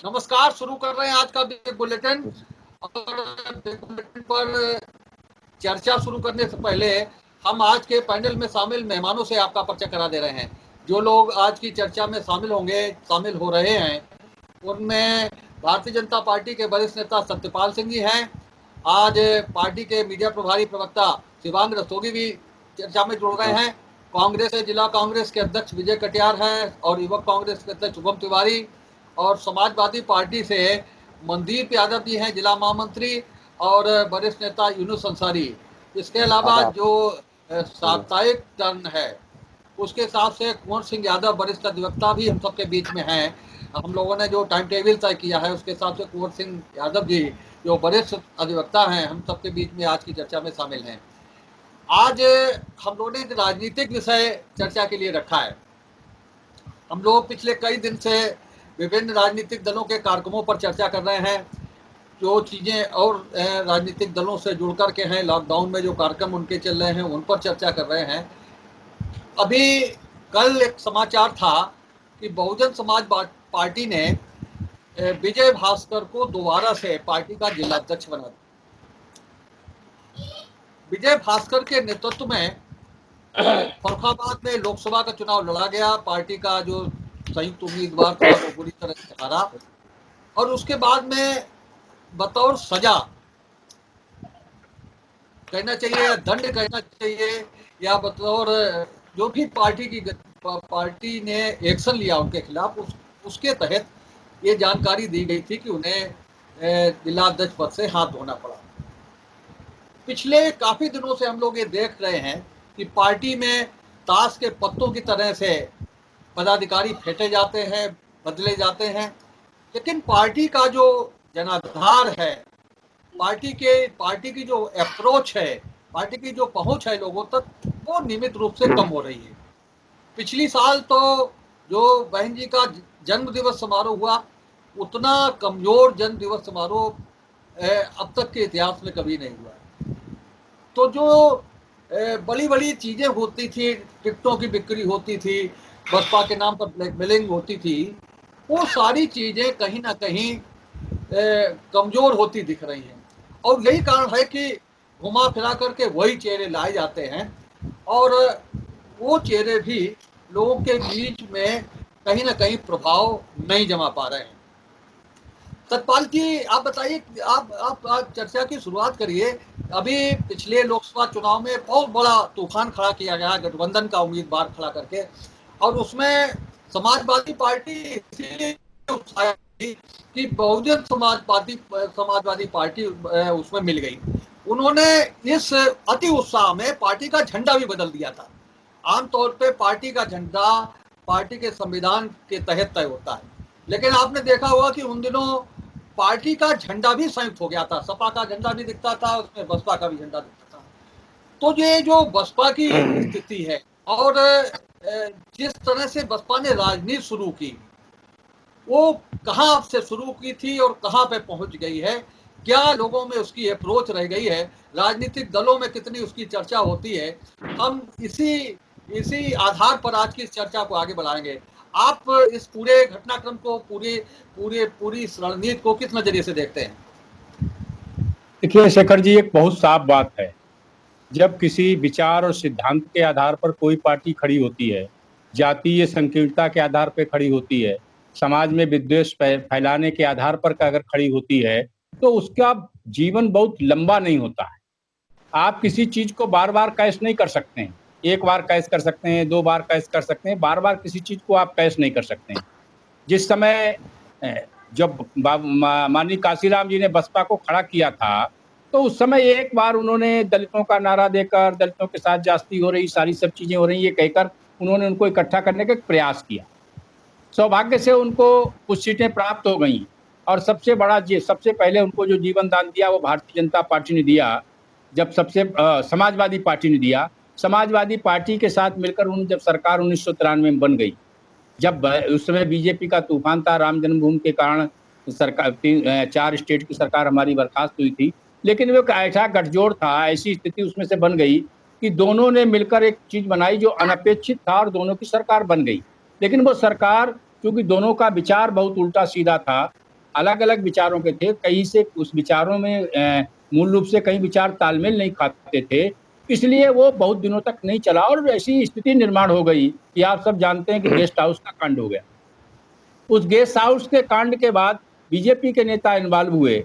नमस्कार। शुरू कर रहे हैं आज का बिग बुलेटिन। और बिग बुलेटिन पर चर्चा शुरू करने से पहले हम आज के पैनल में शामिल मेहमानों से आपका परिचय करा दे रहे हैं। जो लोग आज की चर्चा में शामिल हो रहे हैं, उनमें भारतीय जनता पार्टी के वरिष्ठ नेता सत्यपाल सिंह जी हैं। आज पार्टी के मीडिया प्रभारी प्रवक्ता शिवांग रस्तोगी भी चर्चा में जुड़ रहे हैं। कांग्रेस से जिला कांग्रेस के अध्यक्ष विजय कटियार हैं और युवक कांग्रेस के अध्यक्ष शुभम तिवारी, और समाजवादी पार्टी से मनदीप यादव जी हैं जिला महामंत्री, और वरिष्ठ नेता यूनुस अंसारी। इसके अलावा जो साप्ताहिक टर्न है उसके हिसाब से कुंवर सिंह यादव वरिष्ठ अधिवक्ता भी हम सबके बीच में हैं। हम लोगों ने जो टाइम टेबल तय किया है उसके हिसाब से कुंवर सिंह यादव जी जो वरिष्ठ अधिवक्ता हैं हम सबके बीच में आज की चर्चा में शामिल हैं। आज हम लोगों ने राजनीतिक विषय चर्चा के लिए रखा है। हम लोग पिछले कई दिन से विभिन्न राजनीतिक दलों के कार्यक्रमों पर चर्चा कर रहे हैं, जो चीज़ें और राजनीतिक दलों से जुड़ कर के हैं, लॉकडाउन में जो कार्यक्रम उनके चल रहे हैं उन पर चर्चा कर रहे हैं। अभी कल एक समाचार था कि बहुजन समाज पार्टी ने विजय भास्कर को दोबारा से पार्टी का जिलाध्यक्ष बना दिया। विजय भास्कर के नेतृत्व में फरुखाबाद में लोकसभा का चुनाव लड़ा गया। पार्टी का जो संयुक्त उम्मीदवार था वो बुरी तरह से हारा, और उसके बाद में बतौर सजा कहना चाहिए या दंड कहना चाहिए या बतौर जो भी पार्टी ने एक्शन लिया उनके खिलाफ, उसके तहत ये जानकारी दी गई थी कि उन्हें जिलाध्यक्ष पद से हाथ धोना पड़ा। पिछले काफी दिनों से हम लोग ये देख रहे हैं कि पार्टी में ताश के पत्तों की तरह से पदाधिकारी फेंटे जाते हैं, बदले जाते हैं, लेकिन पार्टी का जो जनाधार है, पार्टी की जो अप्रोच है, पार्टी की जो पहुंच है लोगों तक, वो नियमित रूप से कम हो रही है। पिछली साल तो जो बहन जी का जन्म दिवस समारोह हुआ, उतना कमजोर जन्म दिवस समारोह अब तक के इतिहास में कभी नहीं हुआ। तो जो बड़ी बड़ी चीजें होती थी, टिकटों की बिक्री होती थी, बसपा के नाम पर ब्लैकमेलिंग होती थी, वो सारी चीजें कहीं ना कहीं कमजोर होती दिख रही हैं। और यही कारण है कि घुमा फिरा करके वही चेहरे लाए जाते हैं, और वो चेहरे भी लोगों के बीच में कहीं ना कहीं प्रभाव नहीं जमा पा रहे हैं। सतपाल जी, आप बताइए, आप चर्चा की शुरुआत करिए। अभी पिछले लोकसभा चुनाव में बहुत बड़ा तूफान खड़ा किया गया गठबंधन का उम्मीदवार खड़ा करके, और उसमें समाजवादी पार्टी इसीलिए कि बहुजन समाजवादी पार्टी उसमें मिल गई। उन्होंने इस अति उत्साह में पार्टी का झंडा भी बदल दिया था। आमतौर पे पार्टी का झंडा पार्टी के संविधान के तहत तय होता है, लेकिन आपने देखा होगा कि उन दिनों पार्टी का झंडा भी संयुक्त हो गया था। सपा का झंडा भी दिखता था, उसमें बसपा का भी झंडा दिखता था। तो ये जो बसपा की स्थिति है और जिस तरह से बसपा ने राजनीति शुरू की, वो कहाँ से शुरू की थी और कहाँ पे पहुंच गई है, क्या लोगों में उसकी अप्रोच रह गई है, राजनीतिक दलों में कितनी उसकी चर्चा होती है, हम इसी आधार पर आज की इस चर्चा को आगे बढ़ाएंगे। आप इस पूरे घटनाक्रम को, पूरी इस रणनीति को किस नजरिए से देखते हैं? देखिए शेखर जी, एक बहुत साफ बात है, जब किसी विचार और सिद्धांत के आधार पर कोई पार्टी खड़ी होती है, जातीय संकीर्णता के आधार पर खड़ी होती है, समाज में विद्वेष फैलाने के आधार पर अगर खड़ी होती है, तो उसका जीवन बहुत लंबा नहीं होता है। आप किसी चीज को बार बार कैश नहीं कर सकते हैं। एक बार कैश कर सकते हैं, 2 बार कैश कर सकते हैं, बार बार किसी चीज को आप कैश नहीं कर सकते हैं। जिस समय जब माननीय काशीराम जी ने बसपा को खड़ा किया था, तो उस समय एक बार उन्होंने दलितों का नारा देकर, दलितों के साथ जास्ती हो रही, सारी सब चीजें हो रही, ये कहकर उन्होंने उनको इकट्ठा करने का प्रयास किया। सौभाग्य से उनको कुछ सीटें प्राप्त हो गई, और सबसे पहले उनको जो जीवन दान दिया वो भारतीय जनता पार्टी ने दिया। जब समाजवादी पार्टी ने दिया, समाजवादी पार्टी के साथ मिलकर जब सरकार 1993 में बन गई, जब उस समय बीजेपी का तूफान था, राम जन्मभूमि के कारण सरकार 4 स्टेट की सरकार हमारी बर्खास्त हुई थी, लेकिन वो एक ऐसा गठजोड़ था, ऐसी स्थिति उसमें से बन गई कि दोनों ने मिलकर एक चीज बनाई जो अनपेक्षित था, और दोनों की सरकार बन गई। लेकिन वो सरकार, क्योंकि दोनों का विचार बहुत उल्टा सीधा था, अलग अलग विचारों के थे, कहीं से उस विचारों में मूल रूप से कई विचार तालमेल नहीं खाते थे, इसलिए वो बहुत दिनों तक नहीं चला और ऐसी स्थिति निर्माण हो गई कि आप सब जानते हैं कि गेस्ट हाउस का कांड हो गया। उस गेस्ट हाउस के कांड के बाद बीजेपी के नेता इन्वॉल्व हुए।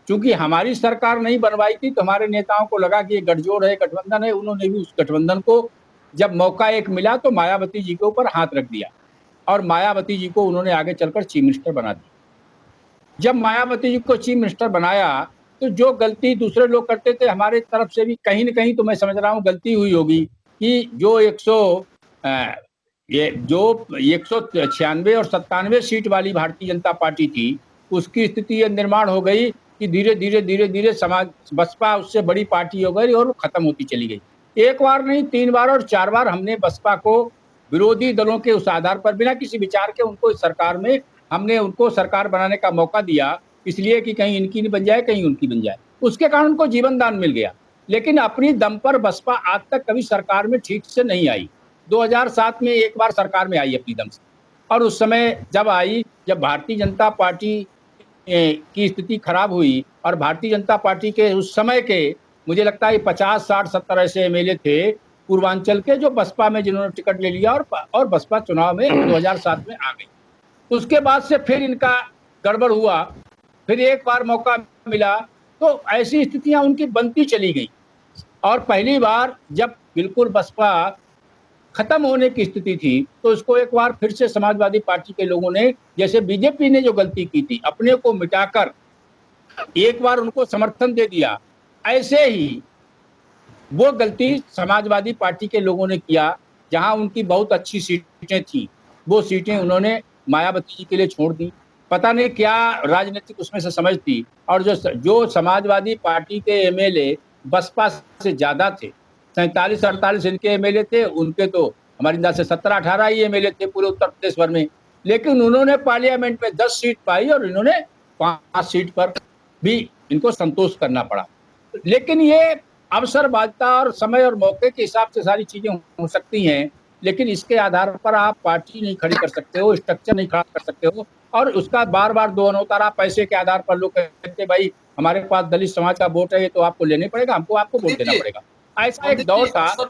चूंकि हमारी सरकार नहीं बनवाई थी तो हमारे नेताओं को लगा कि ये गठजोड़ है, गठबंधन है, उन्होंने भी उस गठबंधन को जब मौका एक मिला तो मायावती जी के ऊपर हाथ रख दिया और मायावती जी को उन्होंने आगे चलकर चीफ मिनिस्टर बना दिया। जब मायावती जी को चीफ मिनिस्टर बनाया तो जो गलती दूसरे लोग करते थे हमारे तरफ से भी कहीं न कहीं तो मैं समझ रहा हूँ गलती हुई होगी कि जो 196 और 97 सीट वाली भारतीय जनता पार्टी थी, उसकी स्थिति ये निर्माण हो गई कि धीरे-धीरे समाज बसपा उससे बड़ी पार्टी हो गई और वो खत्म होती चली गई। एक बार नहीं 3 बार और 4 बार हमने बसपा को विरोधी दलों के उस आधार पर बिना किसी विचार के उनको इस सरकार में हमने उनको सरकार बनाने का मौका दिया, इसलिए कि कहीं इनकी नहीं बन जाए, कहीं उनकी बन जाए। उसके कारण उनको जीवन दान मिल गया। लेकिन अपनी दम पर बसपा आज तक कभी सरकार में ठीक से नहीं आई। 2007 में एक बार सरकार में आई अपनी दम से और उस समय जब आई, जब भारतीय जनता पार्टी की स्थिति खराब हुई और भारतीय जनता पार्टी के उस समय के मुझे लगता है 50, 60, 70 ऐसे एमएलए थे पूर्वांचल के जो बसपा में जिन्होंने टिकट ले लिया और बसपा चुनाव में 2007 में आ गई। उसके बाद से फिर इनका गड़बड़ हुआ, फिर एक बार मौका मिला तो ऐसी स्थितियां उनकी बनती चली गई और पहली बार जब बिल्कुल बसपा खत्म होने की स्थिति थी तो इसको एक बार फिर से समाजवादी पार्टी के लोगों ने, जैसे बीजेपी ने जो गलती की थी अपने को मिटाकर एक बार उनको समर्थन दे दिया, ऐसे ही वो गलती समाजवादी पार्टी के लोगों ने किया। जहां उनकी बहुत अच्छी सीटें थी वो सीटें उन्होंने मायावती जी के लिए छोड़ दी। पता नहीं क्या राजनीतिक उसमें से समझ थी और जो समाजवादी पार्टी के एमएलए बसपा से ज्यादा थे, 47-48 इनके एमएलए थे, उनके तो हमारे अंदाज से 17-18 ही एमएलए थे पूरे उत्तर प्रदेश भर में, लेकिन उन्होंने पार्लियामेंट में 10 सीट पाई और इन्होंने 5 सीट पर भी इनको संतोष करना पड़ा। लेकिन ये अवसरवादिता और समय और मौके के हिसाब से सारी चीजें हो सकती हैं, लेकिन इसके आधार पर आप पार्टी नहीं खड़ी कर सकते हो, स्ट्रक्चर नहीं खड़ा कर सकते हो और उसका बार-बार दो अनौतारा पैसे के आधार पर लोग कहते भाई हमारे पास दलित समाज का वोट है तो आपको लेने पड़ेगा, हमको आपको वोट देना पड़ेगा। ऐसा एक दौर था। और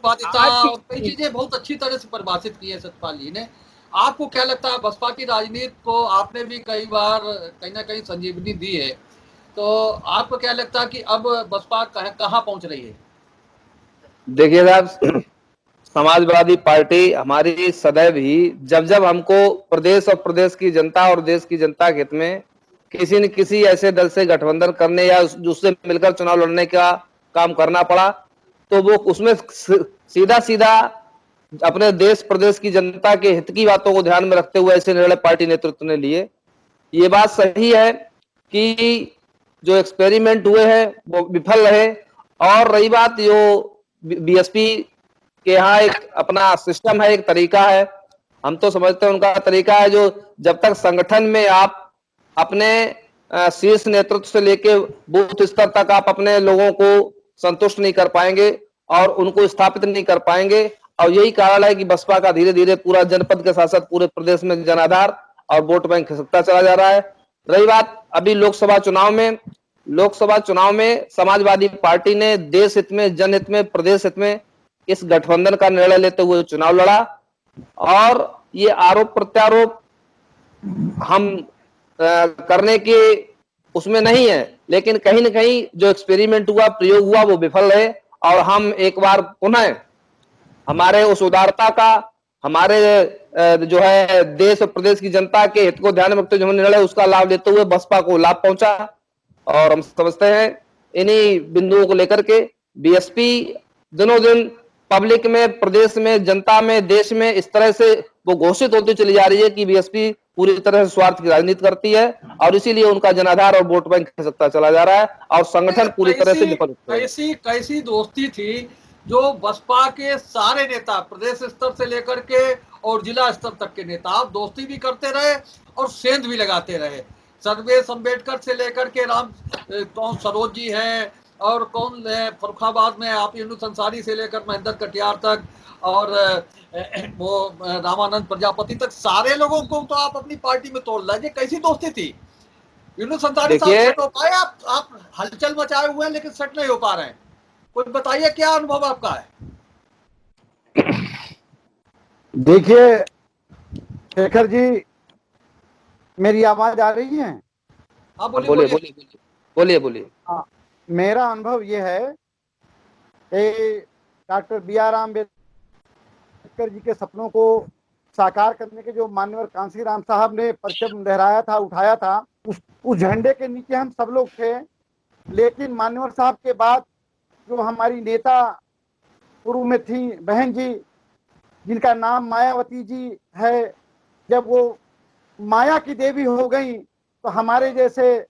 कई चीजें बहुत अच्छी तरह से परिभाषित की है सतपाल जी ने। आपको क्या लगता है बसपा की राजनीति को आपने भी कई बार कहीं ना कहीं संजीवनी दी है, तो आपको क्या लगता है कि अब बसपा कहाँ पहुंच रही है? देखिए साहब, समाजवादी पार्टी हमारी सदैव ही जब जब हमको प्रदेश और प्रदेश की जनता और देश की जनता के हित में किसी न किसी ऐसे दल से गठबंधन करने या उससे मिलकर चुनाव लड़ने का काम करना पड़ा तो वो उसमें सीधा सीधा अपने देश प्रदेश की जनता के हित की बातों को ध्यान में रखते हुए ऐसे निर्णय पार्टी नेतृत्व ने लिए। ये बात सही है कि जो एक्सपेरिमेंट हुए हैं वो विफल रहे। और रही बात जो बीएसपी के यहाँ एक अपना सिस्टम है, एक तरीका है, हम तो समझते हैं उनका तरीका है जो जब तक संगठन में आप अपने शीर्ष नेतृत्व से लेके बूथ स्तर तक आप अपने लोगों को संतुष्ट नहीं कर पाएंगे और उनको स्थापित नहीं कर पाएंगे। और यही कारण है कि बसपा का धीरे धीरे पूरा जनपद के साथ साथ पूरे प्रदेश में जनाधार और वोट बैंक खिसकता चला जा रहा है। रही बात अभी लोकसभा चुनाव में समाजवादी पार्टी ने देश हित में, जनहित में, प्रदेश हित में इस गठबंधन का निर्णय लेते हुए चुनाव लड़ा और ये आरोप प्रत्यारोप हम करने के उसमें नहीं है, लेकिन कहीं न कहीं जो एक्सपेरिमेंट हुआ, प्रयोग हुआ, वो विफल रहे और हम एक बार पुनः हमारे उस उदारता का, हमारे जो है देश और प्रदेश की जनता के हित को ध्यान में रखते हुए निर्णय उसका लाभ लेते हुए बसपा को लाभ पहुंचा। और हम समझते हैं इन्हीं बिंदुओं को लेकर के बीएसपी दिनों दिन पब्लिक में, प्रदेश में, जनता में, देश में इस तरह से वो घोषित होती चली जा रही है कि बीएसपी पूरी तरह से स्वार्थ की राजनीति करती है और इसीलिए उनका जनाधार और वोट बैंक खिसकता चला जा रहा है और संगठन पूरी तरह से विफल हो गया। कैसी दोस्ती थी जो बसपा के सारे नेता प्रदेश स्तर से लेकर के और जिला स्तर तक के नेता आप दोस्ती भी करते रहे और सेंध भी लगाते रहे। सर्वेश अम्बेडकर से लेकर के कौन सरोज जी है और कौन फर्रुखाबाद में आप यूनुस अंसारी से लेकर महेंद्र कटियार तक और वो रामानंद प्रजापति तक, सारे लोगों को तो आप अपनी पार्टी में तोड़ लाए। कैसी दोस्ती थी? यूनुस अंसारी साहब देखिए, सेट हो पाए? आप हलचल मचाए हुए हैं लेकिन सेट नहीं हो पा रहे हैं। कुछ बताइए, क्या अनुभव आपका है? देखिए शेखर जी, मेरी आवाज आ रही है? हाँ, अब बोलिए बोलिए बोलिए। बोलिए बोलिए बोलिए बोलिए। हाँ, मेरा अनुभव ये है कि doctor B are Ambedkar ji के सपनों को साकार करने के जो मान्यवर कांशीराम साहब ने परचम लहराया था, उठाया था, उस झंडे के नीचे हम सब लोग थे। लेकिन मान्यवर साहब के बाद जो हमारी नेता पूर्व में थी बहन जी, जिनका नाम मायावती जी है, जब वो माया की देवी हो गई तो हमारे जैसे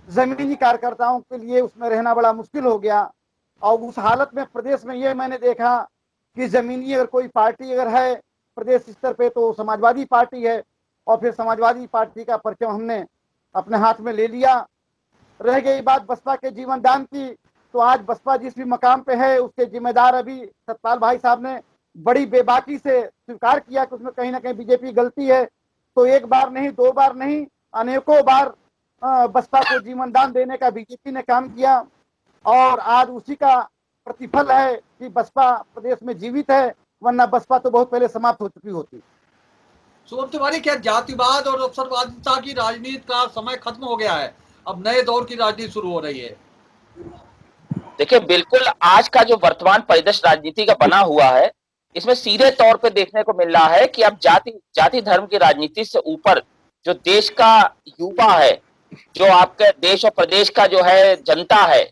जमीनी कार्यकर्ताओं के लिए उसमें रहना बड़ा मुश्किल हो गया। और उस हालत में प्रदेश में ये मैंने देखा कि जमीनी अगर कोई पार्टी अगर है प्रदेश स्तर पे तो समाजवादी पार्टी है। और फिर समाजवादी पार्टी का परचम हमने अपने हाथ में ले लिया। रह गई बात बसपा के जीवन दान की, तो आज बसपा जिस भी मकाम पे है उसके जिम्मेदार अभी सतपाल भाई साहब ने बड़ी बेबाकी से स्वीकार किया कि उसमें कहीं ना कहीं बीजेपी गलती है। तो एक बार नहीं, दो बार नहीं, अनेकों बार बसपा को जीवन दान देने का बीजेपी ने काम किया। और आज उसी का प्रतिफल है कि बसपा प्रदेश में जीवित है, वरना बसपा तो बहुत पहले समाप्त हो चुकी होती। सोम तिवारी, क्या जातिवाद और अवसरवादिता की राजनीति का समय खत्म हो गया है? अब नए दौर की राजनीति शुरू हो रही है। देखिए, बिल्कुल आज का जो वर्तमान परिदृश्य राजनीति का बना हुआ है, इसमें सीधे तौर पे देखने को मिल रहा है कि अब जाति धर्म की राजनीति से ऊपर जो देश का युवा है, जो आपके देश और प्रदेश का जो है जनता है,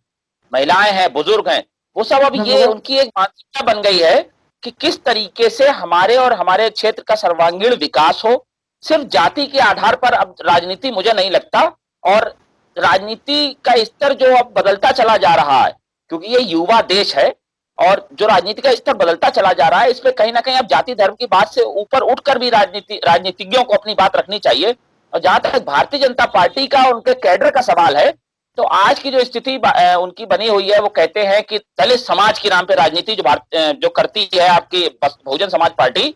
महिलाएं हैं, बुजुर्ग हैं, वो सब अब ये उनकी एक मानसिकता बन गई है कि किस तरीके से हमारे और हमारे क्षेत्र का सर्वांगीण विकास हो। सिर्फ जाति के आधार पर अब राजनीति मुझे नहीं लगता, और राजनीति का स्तर जो अब बदलता चला जा रहा है, क्योंकि ये युवा देश है, और जो राजनीति का स्तर बदलता चला जा रहा है, इसमें कहीं ना कहीं अब जाति धर्म की बात से ऊपर उठकर भी राजनीतिज्ञों को अपनी बात रखनी चाहिए। और जहां तक भारतीय जनता पार्टी का उनके कैडर का सवाल है, तो आज की जो स्थिति उनकी बनी हुई है, वो कहते हैं कि दलित समाज के नाम पे राजनीति जो करती है आपकी बहुजन समाज पार्टी,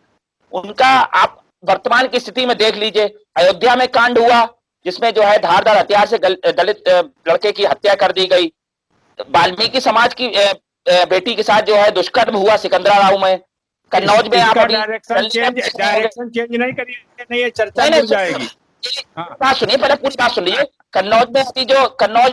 उनका आप वर्तमान की स्थिति में देख लीजिए। अयोध्या में कांड हुआ जिसमें जो है धारदार हथियार से दलित लड़के की हत्या कर दी गई। वाल्मीकि समाज की बेटी के साथ जो है दुष्कर्म हुआ सिकंदराबाद में। कन्नौज में आप डायरेक्शन चेंज नहीं करिए, नहीं ये चर्चा मिल जाएगी। बात सुनिए, पहले पूरी बात सुन लीजिए। कन्नौज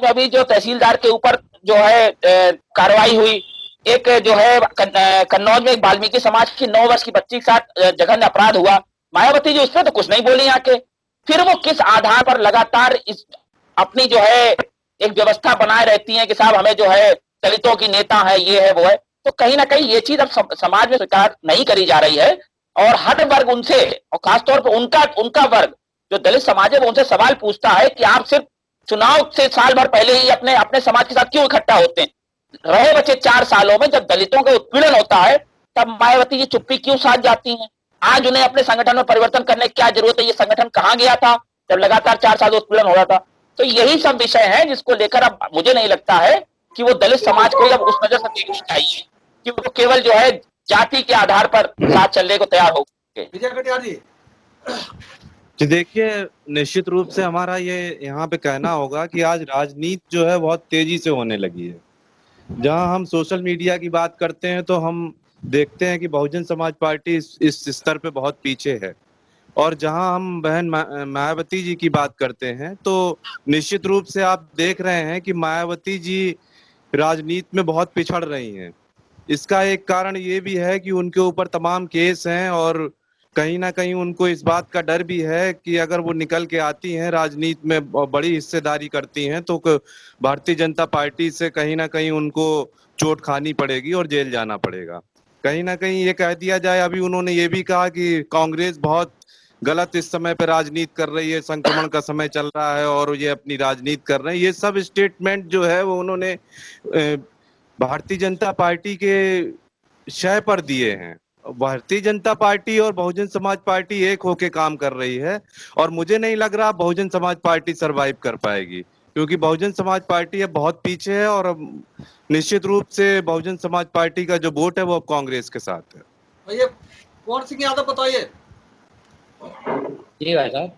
में अभी जो तहसीलदार के ऊपर जो है कार्रवाई हुई, एक जो है कन्नौज में एक वाल्मीकि समाज की 9 वर्ष की बच्ची के साथ जघन्य अपराध हुआ। मायावती जी उस पर तो कुछ नहीं बोली आके। फिर वो किस आधार पर लगातार इस अपनी जो है एक व्यवस्था बनाए रहती है कि साहब हमें जो है दलितों की नेता है, ये है वो है। तो कहीं ना कहीं ये चीज अब समाज में स्वीकार नहीं करी जा रही है, और हर वर्ग उनसे, और खासतौर पर उनका वर्ग जो दलित समाज है, वो उनसे सवाल पूछता है कि आप सिर्फ चुनाव से साल भर पहले ही अपने समाज के साथ क्यों इकट्ठा होते हैं? रहे बचे 4 सालों में जब दलितों का उत्पीड़न होता है, तब मायावती जी चुप्पी क्यों साध जाती हैं? आज उन्हें अपने संगठन में परिवर्तन करने की क्या जरूरत है? ये संगठन कहां गया था जब लगातार 4 साल उत्पीड़न हो रहा था? तो यही सब विषय है जिसको लेकर अब मुझे नहीं लगता है कि वो दलित समाज को अब उस नजर से देखना चाहिए कि वो केवल जो है जाति के आधार पर साथ चलने को तैयार हो गए। विजय कटियार जी। जी देखिए, निश्चित रूप से हमारा ये यहाँ पे कहना होगा कि आज राजनीति जो है बहुत तेजी से होने लगी है। जहाँ हम सोशल मीडिया की बात करते हैं तो हम देखते हैं कि बहुजन समाज पार्टी इस स्तर पे बहुत पीछे है, और जहाँ हम बहन मायावती जी की बात करते हैं तो निश्चित रूप से आप देख रहे हैं कि मायावती जी राजनीति में बहुत पिछड़ रही हैं। इसका एक कारण ये भी है कि उनके ऊपर तमाम केस हैं, और कहीं ना कहीं उनको इस बात का डर भी है कि अगर वो निकल के आती हैं राजनीति में बड़ी हिस्सेदारी करती हैं तो भारतीय जनता पार्टी से कहीं ना कहीं उनको चोट खानी पड़ेगी और जेल जाना पड़ेगा। कहीं ना कहीं ये कह दिया जाए, अभी उन्होंने ये भी कहा कि कांग्रेस बहुत गलत इस समय पे राजनीति कर रही है, संक्रमण का समय चल रहा है और ये अपनी राजनीति कर रहे हैं। ये सब स्टेटमेंट जो है वो उन्होंने भारतीय जनता पार्टी के शय पर दिए हैं। भारतीय जनता पार्टी और बहुजन समाज पार्टी एक होके काम कर रही है, और मुझे नहीं लग रहा बहुजन समाज पार्टी सरवाइव कर पाएगी, क्योंकि बहुजन समाज पार्टी अब बहुत पीछे है, और अब निश्चित रूप से बहुजन समाज पार्टी का जो वोट है वो अब कांग्रेस के साथ है। भैया कौन सिंह यादव बताइए। जी भाई साहब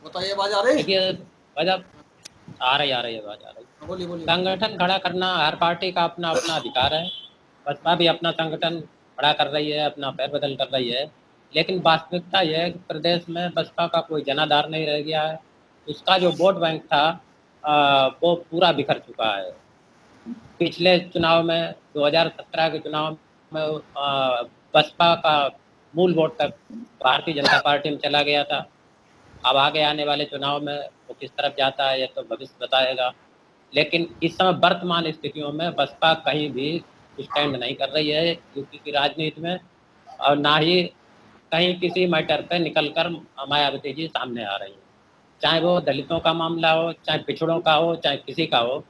बताइए, आवाज आ रही है? देखिए भाई साहब, आ रही आवाज आ रही। बोलिए बोलिए। संगठन खड़ा करना हर पार्टी का अपना अपना अधिकार है। बसपा भी अपना संगठन खड़ा कर रही है, अपना फेरबदल कर रही है, लेकिन वास्तविकता यह है कि प्रदेश में बसपा का कोई जनाधार नहीं रह गया है। उसका जो वोट बैंक था वो पूरा बिखर चुका है। पिछले चुनाव में 2017 के चुनाव में बसपा का मूल वोट तक भारतीय जनता पार्टी में चला गया था। अब आगे आने वाले चुनाव में वो किस तरफ जाता है ये तो भविष्य बताएगा, लेकिन इस समय वर्तमान स्थितियों में बसपा कहीं भी स्टैंड नहीं कर रही है यूपी की राजनीति में, और ना ही कहीं किसी मैटर पे निकलकर मायावती जी सामने आ रही हैं। चाहे वो दलितों का मामला हो, चाहे पिछड़ों का हो, चाहे किसी का हो,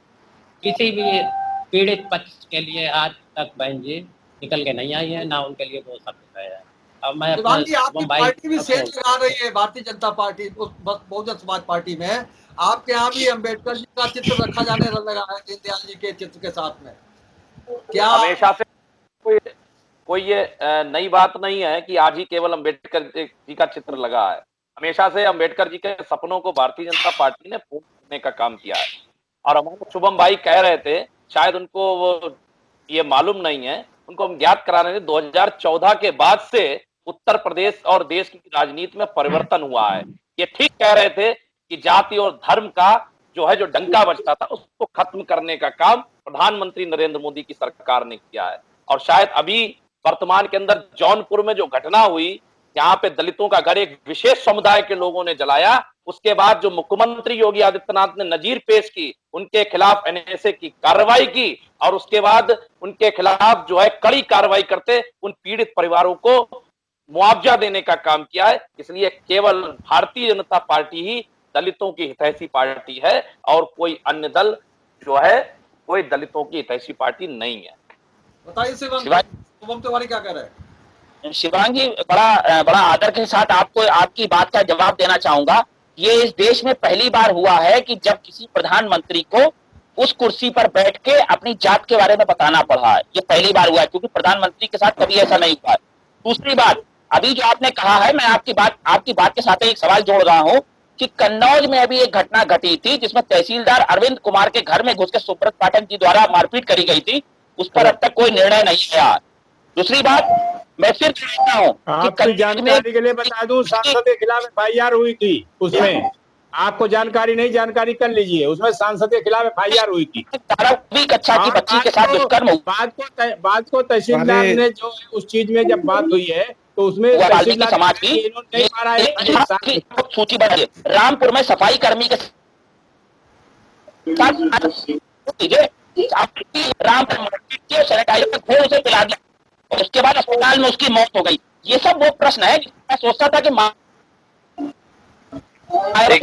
किसी भी पीड़ित पक्ष के लिए आज तक बहन जी निकल के नहीं आई है, ना उनके लिए वो शब्द कहे हैं। अब मैं शिवांग जी, आपकी अपने पार्टी भी सेल लगा रही है, भारतीय जनता पार्टी, उस बहुजन समाज पार्टी में आपके यहाँ भी अम्बेडकर जी का चित्र रखा जाने लगा है, दीनदयाल जी के चित्र के साथ में। क्या हमेशा से कोई ये नई बात नहीं है कि आज ही केवल अम्बेडकर जी का चित्र लगा है। हमेशा से अम्बेडकर जी के सपनों को भारतीय जनता पार्टी ने पूर्ण करने का काम किया है। और हमारे शुभम भाई कह रहे थे, शायद उनको वो ये मालूम नहीं है, उनको हम ज्ञात करा रहे थे, 2014 के बाद से उत्तर प्रदेश और देश की राजनीति में परिवर्तन हुआ है। ये ठीक कह रहे थे कि जाति और धर्म का जो है जो डंका बजता था उसको खत्म करने का काम प्रधानमंत्री नरेंद्र मोदी की सरकार ने किया है। और शायद अभी वर्तमान के अंदर जौनपुर में जो घटना हुई, यहाँ पे दलितों का घर एक विशेष समुदाय के लोगों ने जलाया, उसके बाद जो मुख्यमंत्री योगी आदित्यनाथ ने नजीर पेश की, उनके खिलाफ एनएसए की कार्रवाई की और उसके बाद उनके खिलाफ जो है कड़ी कार्रवाई करते उन पीड़ित परिवारों को मुआवजा देने का काम किया है। इसलिए केवल भारतीय जनता पार्टी ही दलितों की हितैषी पार्टी है और कोई अन्य दल जो है कोई दलितों की हितैषी पार्टी नहीं है। बताइए शुभम तिवारी क्या कह रहे हैं? शिवांगी, बड़ा आदर के साथ आपको आपकी बात का जवाब देना चाहूंगा। ये इस देश में पहली बार हुआ है कि जब किसी प्रधानमंत्री को उस कुर्सी पर बैठ के अपनी जात के बारे में बताना पड़ा है, ये पहली बार हुआ है, क्योंकि प्रधानमंत्री के साथ कभी ऐसा नहीं हुआ है। दूसरी बात, अभी जो आपने कहा है, मैं आपकी बात के साथ एक सवाल जोड़ रहा हूं कि कन्नौज में अभी एक घटना घटी थी जिसमें तहसीलदार अरविंद कुमार के घर में घुस के सुब्रत पाठक जी द्वारा मारपीट करी गई थी, उस पर अब तक कोई निर्णय नहीं आया। दूसरी बात, मैं फिर कहता हूं आपकी जानकारी के लिए बता दूं, सांसद के खिलाफ एफआईआर हुई थी। उसमें आपको जानकारी नहीं, जानकारी कर लीजिए, उसमें सांसद के खिलाफ एफआईआर हुई थी। कक्षा की बच्ची के साथ दुष्कर्म बात को तहसीलदार ने जो उस चीज में जब बात हुई है तो उसमें तहसीलदार समाज की सूची बनाइए। रामपुर में सफाई कर्मी के रामपुर सैनिटाइजर घोल उसे पिला दिया और उसके बाद अस्पताल में उसकी मौत हो गई। ये सब वो प्रश्न है। मैं सोचता था कि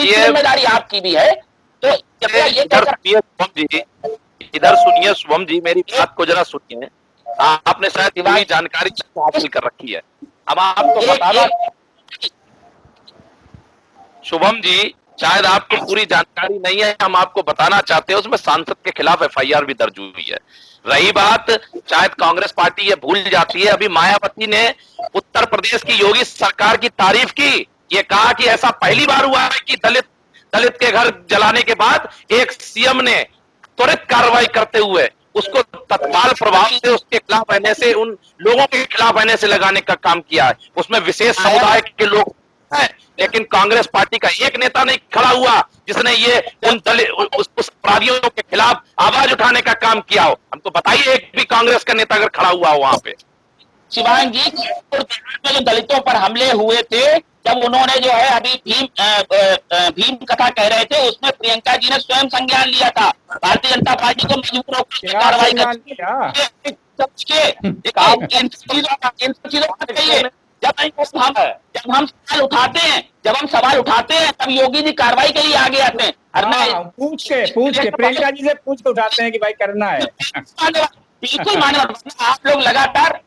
जिम्मेदारी आपकी भी है, तो इधर सुनिए शुभम जी, मेरी बात को जरा सुनिए। आपने शायद पूरी जानकारी हासिल कर रखी है। हम आपको बताना, शुभम जी शायद आपको पूरी जानकारी नहीं है, हम आपको बताना चाहते हैं, उसमें सांसद के खिलाफ एफआईआर भी दर्ज हुई है। रही बात, शायद कांग्रेस पार्टी ये भूल जाती है, अभी मायावती ने उत्तर प्रदेश की योगी सरकार की तारीफ की, ये कहा कि ऐसा पहली बार हुआ है कि दलित के घर जलाने के बाद एक सीएम ने त्वरित कार्रवाई करते हुए उसको तत्काल प्रभाव से उसके खिलाफ एनएसए, उन लोगों के खिलाफ एनएसए लगाने का काम किया है। उसमें विशेष समुदाय के लोग हैं, लेकिन कांग्रेस पार्टी का एक नेता नहीं खड़ा हुआ जिसने ये उन उस अपराधियों के खिलाफ आवाज उठाने का काम किया हो। हमको बताइए एक भी कांग्रेस का नेता अगर खड़ा हुआ हो वहां पे। शिवांग जी, जो दलितों पर हमले हुए थे, जब उन्होंने जो है अभी भीम कथा कह रहे थे, उसमें प्रियंका जी ने स्वयं संज्ञान लिया था। भारतीय जनता पार्टी को मजबूर होकर कार्रवाई जब हम सवाल उठाते हैं तब योगी जी कार्रवाई के लिए आगे आते हैं। पूछ के प्रियंका जी से पूछ के उठाते हैं कि भाई करना है। बिल्कुल माने, आप लोग लगातार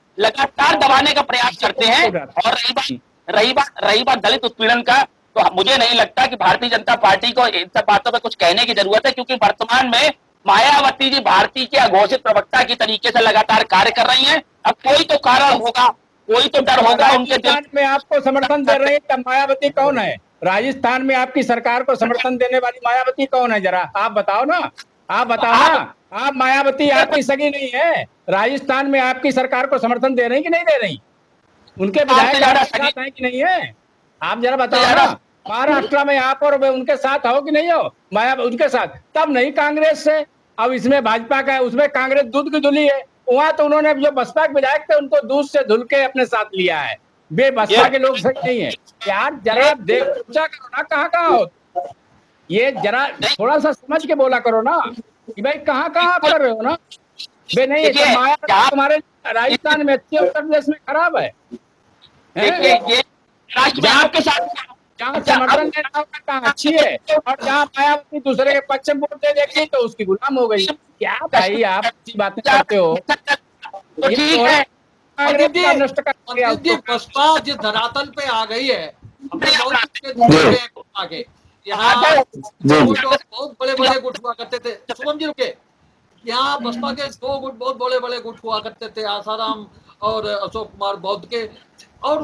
दबाने का प्रयास करते हैं। और रही बात दलित उत्पीड़न का, तो मुझे नहीं लगता कि भारतीय जनता पार्टी को इन सब बातों पर कुछ कहने की जरूरत है, क्योंकि वर्तमान में मायावती जी भारतीय के अघोषित प्रवक्ता की तरीके से लगातार कार्य कर रही हैं। अब कोई तो कारण होगा, कोई तो डर होगा उनके दिल में। आपको समर्थन दे रहे हैं, तब मायावती कौन है? राजस्थान में आपकी सरकार को समर्थन देने वाली मायावती कौन है, जरा आप बताओ ना, आप बताओ ना। आप मायावती आपकी सगी नहीं है, राजस्थान में आपकी सरकार को समर्थन दे रही कि नहीं दे रही? उनके विधायक आपके साथ हैं कि नहीं है? आप जरा बताओ ना। महाराष्ट्र में आप और उनके साथ हो कि नहीं हो? माया उनके साथ तब नहीं कांग्रेस से, अब इसमें भाजपा का है, उसमें कांग्रेस दूध की धुली है। वहां तो उन्होंने जो बसपा के विधायक थे उनको दूध से धुल के अपने साथ लिया है। बे बसपा के लोग सही नहीं है यार, जरा देख पूछा करो ना कहाँ कहाँ हो। ये जरा थोड़ा सा समझ के बोला करो ना कि भाई कहाँ कहाँ आप कर रहे हो ना। बे नहीं तो माया तुम्हारे राजस्थान में अच्छी, उत्तर प्रदेश में खराब है। देखिए ये राष्ट्र में आपके साथ जहाँ समर्थन देना कहाँ अच्छी है, और जहाँ मायावती दूसरे के पक्ष में वोट दे देगी तो उसकी गुलाम हो गई। क्या भाई आप अच्छी बातें करते हो? तो ठीक है, नष्ट कर दिया उसको। बसपा जिस धरातल पे आ गई है, हमने बहुत चीजें देखे हैं आगे। यहाँ बहुत बड़े बड़े गुट हुआ करते थे, शुभम जी रुके। यहाँ बसपा के 2 गुट बहुत बड़े बड़े गुट हुआ करते थे, आसाराम और अशोक कुमार बौद्ध के, और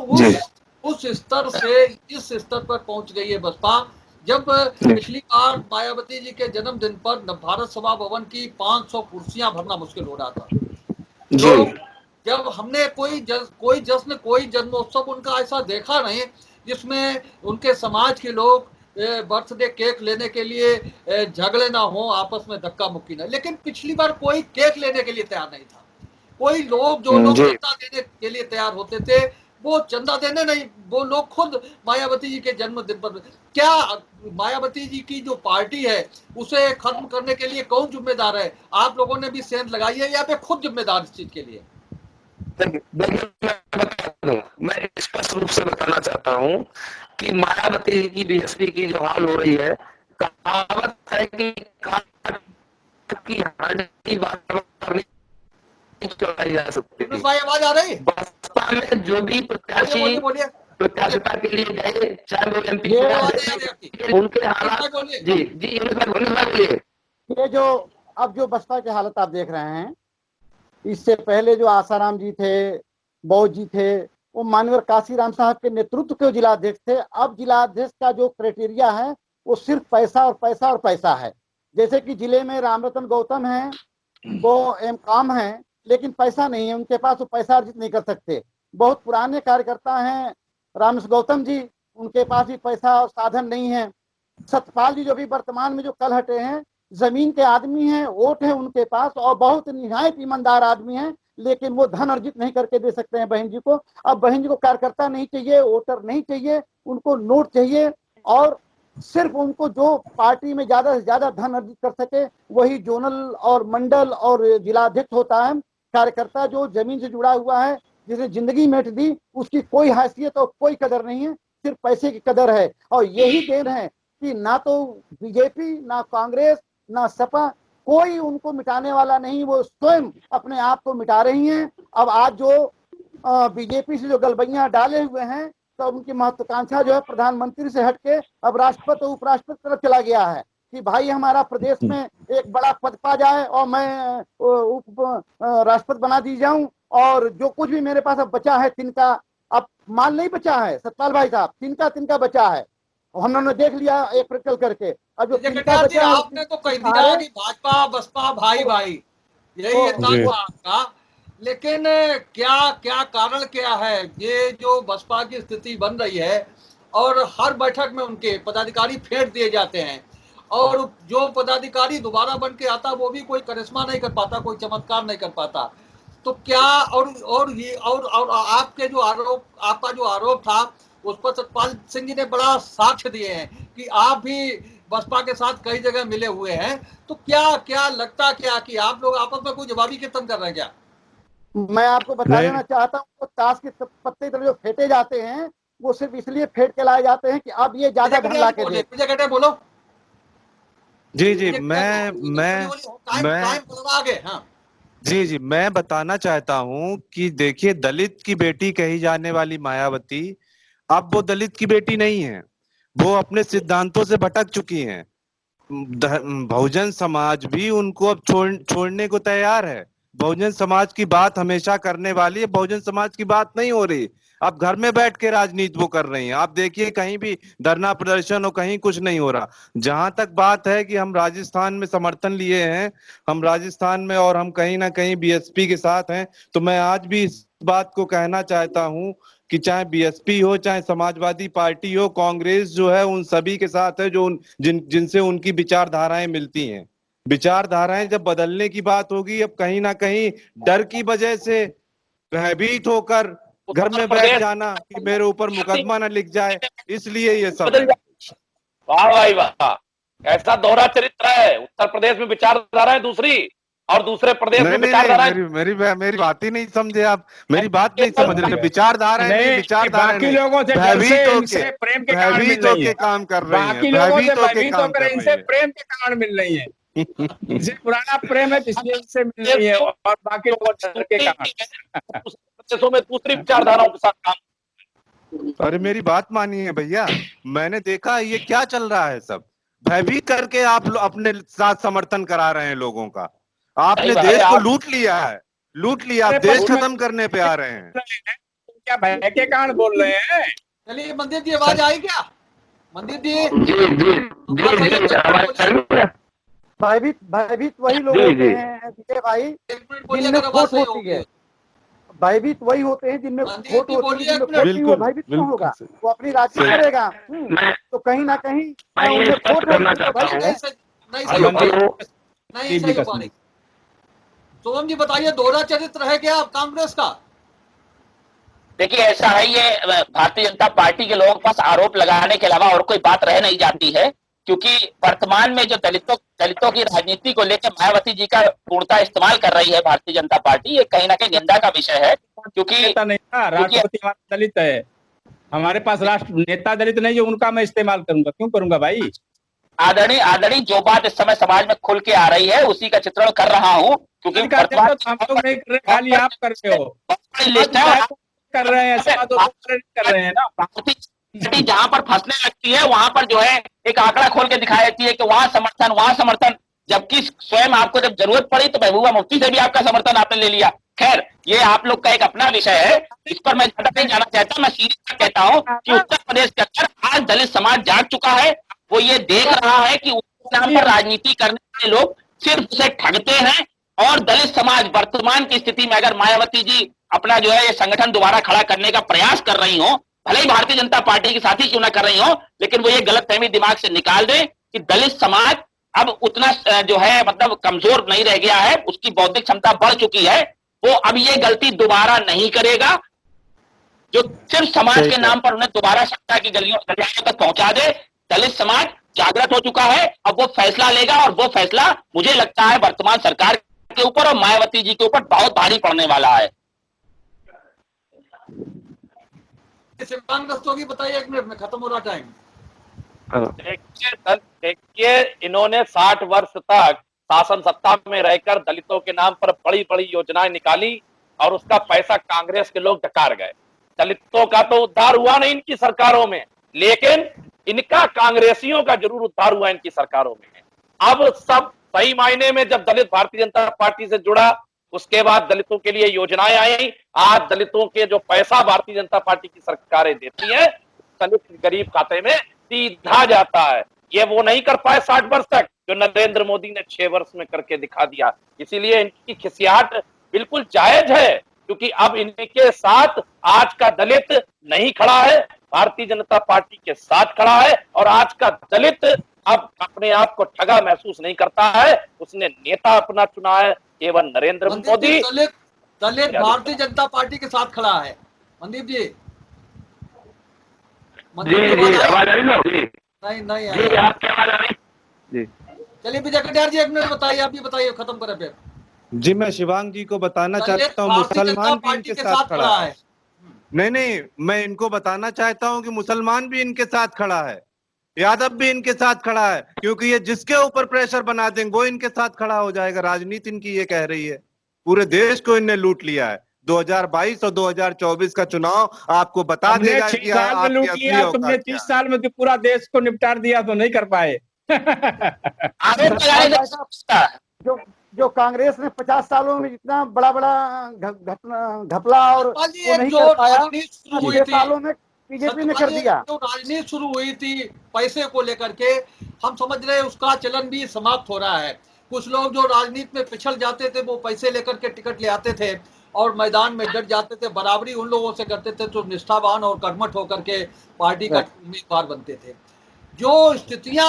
उस स्तर से इस स्तर पर पहुंच गई है बसपा। जब पिछली बार मायावती जी के जन्मदिन पर भारत सभा भवन की 500 कुर्सियां भरना मुश्किल हो रहा था, तो जब हमने कोई जश्न कोई जन्मोत्सव उनका ऐसा देखा नहीं जिसमें उनके समाज के लोग बर्थडे केक लेने के लिए झगड़े ना हो, आपस में धक्का मुक्की ना। लेकिन पिछली बार कोई केक लेने के लिए तैयार नहीं था। कोई लोग जो लोग चंदा देने के लिए तैयार होते थे वो चंदा देने नहीं, वो लोग खुद मायावती जी के जन्मदिन पर। क्या मायावती जी की जो पार्टी है उसे खत्म करने के लिए कौन जिम्मेदार है? आप लोगों ने भी सेंध लगाई है या फिर खुद जिम्मेदार इस चीज के लिए? मैं स्पष्ट रूप से बताना चाहता हूँ कि मायावती जी की बीएसपी की जो हाल हो रही है, कहावत है कि की हानि बार चलाई जा सकती है। भाई आवाज आ रही? बसपा में जो भी प्रत्याशी प्रत्याशिता के लिए गए, चाहे वो एमपी उनके हालात, जी जी ये जो अब जो बसपा की हालत आप देख रहे हैं, इससे पहले जो आसाराम जी थे, बौद्ध जी थे, वो माननीय काशीराम साहब के नेतृत्व के जिलाध्यक्ष थे। अब जिलाध्यक्ष का जो क्राइटेरिया है वो सिर्फ पैसा और पैसा और पैसा है। जैसे कि जिले में रामरतन गौतम है, वो एमकॉम है, लेकिन पैसा नहीं है उनके पास, वो पैसा अर्जित नहीं कर सकते। बहुत पुराने कार्यकर्ता हैं रामेश गौतम जी, उनके पास भी पैसा और साधन नहीं है। सतपाल जी जो भी वर्तमान में जो कल हटे हैं, जमीन के आदमी हैं, वोट है उनके पास और बहुत निहायत ईमानदार आदमी हैं, लेकिन वो धन अर्जित नहीं करके दे सकते हैं बहन जी को। अब बहन जी को कार्यकर्ता नहीं चाहिए, वोटर नहीं चाहिए, उनको नोट चाहिए, और सिर्फ उनको जो पार्टी में ज्यादा से ज्यादा धन अर्जित कर सके वही जोनल और मंडल और जिलाध्यक्ष होता है। कार्यकर्ता जो जमीन से जुड़ा हुआ है, जिसने जिंदगी मेट दी, उसकी कोई हैसियत और कोई कदर नहीं है, सिर्फ पैसे की कदर है। और यही देन है कि ना तो बीजेपी, ना कांग्रेस, ना सपा, कोई उनको मिटाने वाला नहीं, वो स्वयं अपने आप को मिटा रही हैं। अब आज जो बीजेपी से जो गलबैया डाले हुए हैं, तो उनकी महत्वाकांक्षा जो है प्रधानमंत्री से हटके अब राष्ट्रपति और उपराष्ट्रपति तरफ चला गया है कि भाई हमारा प्रदेश में एक बड़ा पद पा जाए और मैं उप राष्ट्रपति बना दी जाऊं, और जो कुछ भी मेरे पास अब बचा है तिनका, अब माल नहीं बचा है सतपाल भाई साहब, तिनका बचा है, उन्होंने देख लिया एक प्रकल्प करके। अब जो तिनका बचा, आपने तो कह दिया कि भाजपा बसपा भाई भाई, यही था आपका, लेकिन क्या कारण क्या है ये जो बसपा की स्थिति बन रही है, और हर बैठक में उनके पदाधिकारी फेंट दिए जाते हैं, और जो पदाधिकारी दोबारा बन के आता वो भी कोई करिश्मा नहीं कर पाता, कोई चमत्कार नहीं कर पाता। तो क्या और आपके जो आरोप, आपका जो आरोप था उस पर सतपाल सिंह जी ने बड़ा साक्ष्य दिए हैं कि आप भी बसपा के साथ कई जगह मिले हुए हैं। तो क्या लगता क्या कि आप लोग आपस में कोई जवाबी कीर्तन कर रहे हैं क्या? मैं आपको बता देना चाहता हूँ, तो ताश के पत्ते जो फेंटे जाते हैं वो सिर्फ इसलिए फेंट के लाए जाते हैं कि अब ये ज्यादा धन ला के दे। बोलो जी मैं बताना चाहता हूँ कि देखिए, दलित की बेटी कही जाने वाली मायावती अब वो दलित की बेटी नहीं है, वो अपने सिद्धांतों से भटक चुकी हैं। बहुजन समाज भी उनको अब छोड़ने को तैयार है। बहुजन समाज की बात हमेशा करने वाली है, बहुजन समाज की बात नहीं हो रही। अब घर में बैठ के राजनीति वो कर रही हैं। आप देखिए कहीं भी धरना प्रदर्शन हो, कहीं कुछ नहीं हो रहा। जहां तक बात है कि हम राजस्थान में समर्थन लिए हैं, हम राजस्थान में, और हम कहीं ना कहीं बीएसपी के साथ हैं, तो मैं आज भी इस बात को कहना चाहता हूं कि चाहे बीएसपी हो, चाहे समाजवादी पार्टी हो, कांग्रेस जो है उन सभी के साथ है जो जिनसे उनकी विचारधाराएं मिलती हैं। विचारधाराएं जब बदलने की बात होगी, अब कहीं ना कहीं डर की वजह से भयभीत होकर घर में बैठ जाना कि मेरे ऊपर मुकदमा न लिख जाए, इसलिए ये सब है। वाह भाई वाह, ऐसा दोहरा चरित्र है। उत्तर प्रदेश में विचारधाराएं दूसरी और दूसरे प्रदेश में विचारधाराएं। मेरी बात ही नहीं समझे आप, मेरी बात नहीं समझ रहे। विचारधाराएं नहीं, विचारधाराएं बाकी लोगों से भयभीत होके काम कर रही हैं, भयभीत होके काम कर रही इनसे प्रेम के कारण मिल रही है। इनसे पुराना प्रेम है इसलिए इनसे मिल रही है, और बाकी लोगों के कारण प्रदेशों में दूसरी विचारधाराओं के साथ काम। अरे मेरी बात मानिए भैया, मैंने देखा ये क्या चल रहा है। सब भयभीत करके आप अपने साथ समर्थन करा रहे हैं लोगों का। आपने देश को लूट लिया है, लूट लिया, आप देश खत्म करने पे आ रहे हैं। क्या भय के कारण बोल रहे हैं? चलिए मंदिर जी, आवाज आई क्या? मंदिर जी, भयभीत वही लोग होते हैं विजय भाई जिनमें खोट होती है। भयभीत वही होते हैं जिनमें खोट होती है। भयभीत क्यों होगा? वो अपनी राजनीति करेगा, तो कहीं ना कहीं उनमें खोट नहीं सही हो पा रही। सोम जी बताइए, दोहरा चरित्र है क्या कांग्रेस का? देखिए ऐसा है, ये भारतीय जनता पार्टी के लोगों के पास आरोप लगाने के अलावा और कोई बात रह नहीं जाती है, क्योंकि वर्तमान में जो दलितों की राजनीति को लेकर मायावती जी का पूर्णतः इस्तेमाल कर रही है भारतीय जनता पार्टी, ये कहीं ना कहीं निंदा का विषय है। क्योंकि राष्ट्रपति हमारा दलित है, हमारे पास राष्ट्र नेता दलित नहीं, जो उनका मैं इस्तेमाल करूंगा, क्यों करूंगा भाई? आदरणीय जो बात इस समय समाज में खुल के आ रही है उसी का चित्रण कर रहा हूँ, क्योंकि हम लोग नहीं कर रहे, खाली आप कर रहे हो, कर रहे हैं, कर रहे हैं ना। पार्टी जहां पर फंसने लगती है वहां पर जो है एक आंकड़ा खोल के दिखाई देती है कि वहां समर्थन, जबकि स्वयं आपको जब जरूरत पड़ी तो महबूबा मुफ्ती से भी आपका समर्थन आपने ले लिया। खैर, ये आप लोग का एक अपना विषय है, इस पर मैं ज्यादा नहीं जाना चाहता। मैं सीधे कहता हूँ कि उत्तर प्रदेश के अंदर आज दलित समाज जाग चुका है। वो ये देख रहा है कि उसके नाम पर राजनीति करने वाले लोग सिर्फ उसे ठगते हैं, और दलित समाज वर्तमान की स्थिति में अगर मायावती जी अपना जो है ये संगठन दोबारा खड़ा करने का प्रयास कर रही हो, भले ही भारतीय जनता पार्टी के साथ ही क्यों ना कर रही हो, लेकिन वो ये गलतफहमी दिमाग से निकाल दे कि दलित समाज अब उतना जो है मतलब कमजोर नहीं रह गया है, उसकी बौद्धिक क्षमता बढ़ चुकी है। वो अब ये गलती दोबारा नहीं करेगा जो सिर्फ समाज के नाम पर उन्हें दोबारा सत्ता की गलियों तक पहुंचा दे। दलित समाज जागृत हो चुका है, अब वो फैसला लेगा, और वो फैसला मुझे लगता है वर्तमान सरकार के ऊपर और मायावती जी के ऊपर बहुत भारी पड़ने वाला है। बताइए, 1 मिनट में खत्म हो रहा टाइम। देखिए इन्होंने 60 वर्ष तक शासन सत्ता में रहकर दलितों के नाम पर बड़ी बड़ी योजनाएं निकाली, और उसका पैसा कांग्रेस के लोग डकार गए। दलितों का तो उद्धार हुआ नहीं इनकी सरकारों में, लेकिन इनका कांग्रेसियों का जरूर उद्धार हुआ इनकी सरकारों में। अब सब सही मायने में जब दलित भारतीय जनता पार्टी से जुड़ा, उसके बाद दलितों के लिए योजनाएं आई। आज दलितों के जो पैसा भारतीय जनता पार्टी की सरकारें देती हैं, दलित गरीब खाते में सीधा जाता है। ये वो नहीं कर पाए 60 वर्ष तक, जो नरेंद्र मोदी ने 6 वर्ष में करके दिखा दिया। इसीलिए इनकी खिसियाहट बिल्कुल जायज है, क्योंकि अब इनके साथ आज का दलित नहीं खड़ा है, भारतीय जनता पार्टी के साथ खड़ा है। और आज का दलित अब अपने आप को ठगा महसूस नहीं करता है, उसने नेता अपना चुना है केवल नरेंद्र मोदी। दलित भारतीय जनता पार्टी के साथ खड़ा है। मनदीप जी, आवाज आ रही ना? नहीं आपकी आवाज आ रही? जी चलिए विजय कटियार जी, 1 मिनट बताइए, आप ये बताइए, खत्म करें फिर। जी, मैं शिवांग जी को बताना चाहता हूँ मुसलमान भी इनके साथ खड़ा है। नहीं, मैं इनको बताना चाहता हूँ कि मुसलमान भी इनके साथ खड़ा है, यादव भी इनके साथ खड़ा है, क्योंकि ये जिसके ऊपर प्रेशर बना देंगे वो इनके साथ खड़ा हो जाएगा। राजनीति इनकी ये कह रही है, पूरे देश को इनने लूट लिया है। 2022 और 2024 का चुनाव आपको बता देगा कि तुमने 30 साल में पूरा देश को निपटार दिया तो नहीं कर पाए। जो कांग्रेस ने 50 सालों में जितना बड़ा बड़ा घपला और सतपाल जी, वो एक नहीं जो कर पाया, राजनीति शुरू हुई 6 थी, सालों में बीजेपी ने कर सतपाल जी, दिया। जो राजनीति शुरू हुई थी पैसे को लेकर के, हम समझ रहे हैं उसका चलन भी समाप्त हो रहा है। कुछ लोग जो राजनीति में पिछड़ जाते थे वो पैसे लेकर के टिकट ले आते थे और मैदान में डट जाते थे, बराबरी उन लोगों से करते थे जो निष्ठावान और कर्मठ होकर के पार्टी का उम्मीदवार बनते थे। जो स्थितियां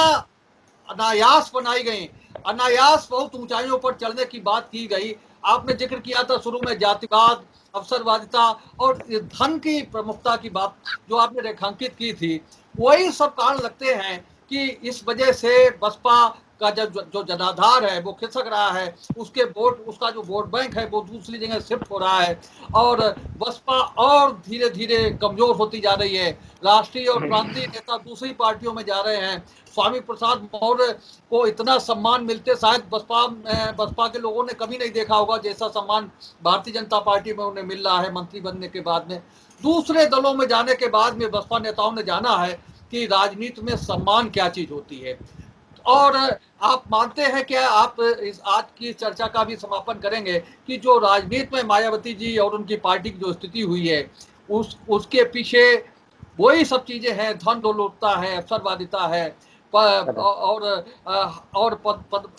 अनायास बनाई गई, अनायास बहुत ऊंचाइयों पर चढ़ने की बात की गई। आपने जिक्र किया था शुरू में जातिवाद, अवसरवादिता और धन की प्रमुखता की बात जो आपने रेखांकित की थी, वही सब कारण लगते हैं कि इस वजह से बसपा का जो जनाधार है वो खिसक रहा है, उसके वोट, उसका जो वोट बैंक है वो दूसरी जगह शिफ्ट हो रहा है और बसपा और धीरे धीरे कमजोर होती जा रही है। राष्ट्रीय और प्रांतीय नेता दूसरी पार्टियों में जा रहे हैं। स्वामी प्रसाद मौर्य को इतना सम्मान मिलते शायद बसपा के लोगों ने कभी नहीं देखा होगा जैसा सम्मान भारतीय जनता पार्टी में उन्हें मिल रहा है मंत्री बनने के बाद में। दूसरे दलों में जाने के बाद में बसपा नेताओं ने जाना है कि राजनीति में सम्मान क्या चीज होती है। और आप मानते हैं कि आप इस आज की चर्चा का भी समापन करेंगे कि जो राजनीति में मायावती जी और उनकी पार्टी की जो स्थिति हुई है उसके पीछे वही सब चीजें हैं, धन दौलतता है, अवसरवादिता है और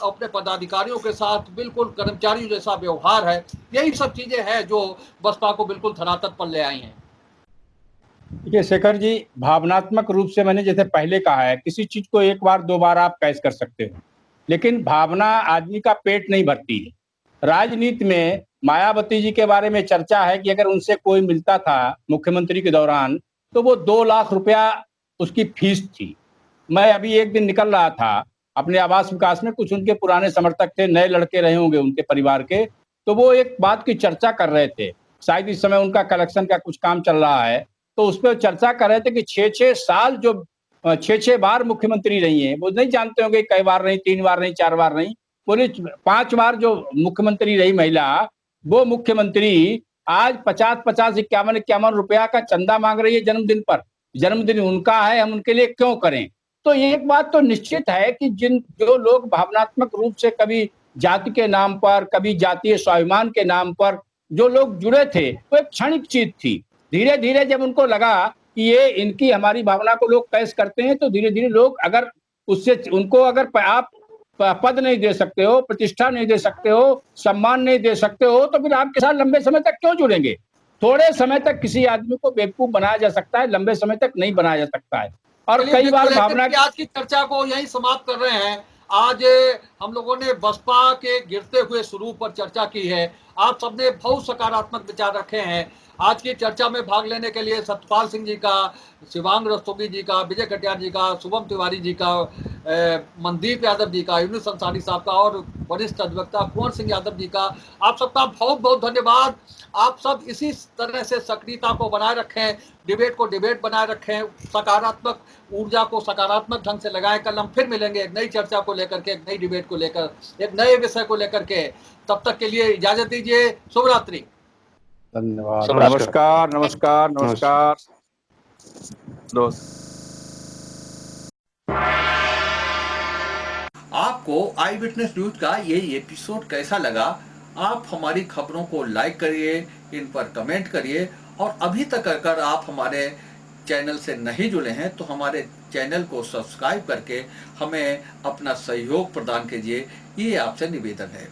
अपने पदाधिकारियों के साथ बिल्कुल कर्मचारियों जैसा व्यवहार है। यही सब चीजें हैं जो बसपा को बिल्कुल धरातल पर ले आई हैं। देखिए शेखर जी, भावनात्मक रूप से मैंने जैसे पहले कहा है, किसी चीज को एक बार दो बार आप कैश कर सकते हो, लेकिन भावना आदमी का पेट नहीं भरती है। राजनीति में मायावती जी के बारे में चर्चा है कि अगर उनसे कोई मिलता था मुख्यमंत्री के दौरान तो वो 2 लाख रुपया उसकी फीस थी। मैं अभी एक दिन निकल रहा था अपने आवास विकास में, कुछ उनके पुराने समर्थक थे, नए लड़के रहे होंगे उनके परिवार के, तो वो एक बात की चर्चा कर रहे थे। शायद इस समय उनका कलेक्शन का कुछ काम चल रहा है, तो उस पर चर्चा कर रहे थे कि 6-6 साल जो 6-6 बार मुख्यमंत्री रही हैं, वो नहीं जानते होंगे कई बार नहीं, 3 बार नहीं, 4 बार नहीं, पूरी 5 बार जो मुख्यमंत्री रही महिला, वो मुख्यमंत्री आज 50-50, 51-51 रुपया का चंदा मांग रही है जन्मदिन पर। जन्मदिन उनका है, हम उनके लिए क्यों करें? तो ये एक बात तो निश्चित है कि जो लोग भावनात्मक रूप से कभी जाति के नाम पर, कभी जातीय स्वाभिमान के नाम पर जो लोग जुड़े थे, वो एक क्षणिक चीज थी। धीरे धीरे जब उनको लगा कि ये इनकी हमारी भावना को लोग कैश करते हैं, तो धीरे धीरे लोग अगर उससे उनको अगर आप पद नहीं दे सकते हो, प्रतिष्ठा नहीं दे सकते हो, सम्मान नहीं दे सकते हो, तो फिर आपके साथ लंबे समय तक क्यों जुड़ेंगे? थोड़े समय तक किसी आदमी को बेवकूफ बनाया जा सकता है, लंबे समय तक नहीं बनाया जा सकता है। और कई बार भावना आज की चर्चा को यही समाप्त कर रहे हैं। आज हम लोगों ने बसपा के गिरते हुए स्वरूप पर चर्चा की है। आप सबने बहुत सकारात्मक विचार रखे हैं। आज की चर्चा में भाग लेने के लिए सतपाल सिंह जी का, शिवांग रस्तोगी जी का, विजय कटियार जी का, शुभम तिवारी जी का, मनदीप यादव जी का, यूनुस अंसारी साहब का और वरिष्ठ अधिवक्ता कुंवर सिंह यादव जी का, आप सबका बहुत बहुत धन्यवाद। आप सब इसी तरह से सक्रियता को बनाए रखें, डिबेट को डिबेट बनाए रखें, सकारात्मक ऊर्जा को सकारात्मक ढंग से लगाएं। कल हम फिर मिलेंगे एक नई चर्चा को लेकर के, एक नई डिबेट को लेकर, एक नए विषय को लेकर के। तब तक के लिए इजाजत दीजिए। शुभ रात्रि। धन्यवाद। नमस्कार नमस्कार नमस्कार दोस्त। आपको आई विटनेस न्यूज का ये एपिसोड कैसा लगा? आप हमारी खबरों को लाइक करिए, इन पर कमेंट करिए और अभी तक अगर आप हमारे चैनल से नहीं जुड़े हैं तो हमारे चैनल को सब्सक्राइब करके हमें अपना सहयोग प्रदान कीजिए, ये आपसे निवेदन है।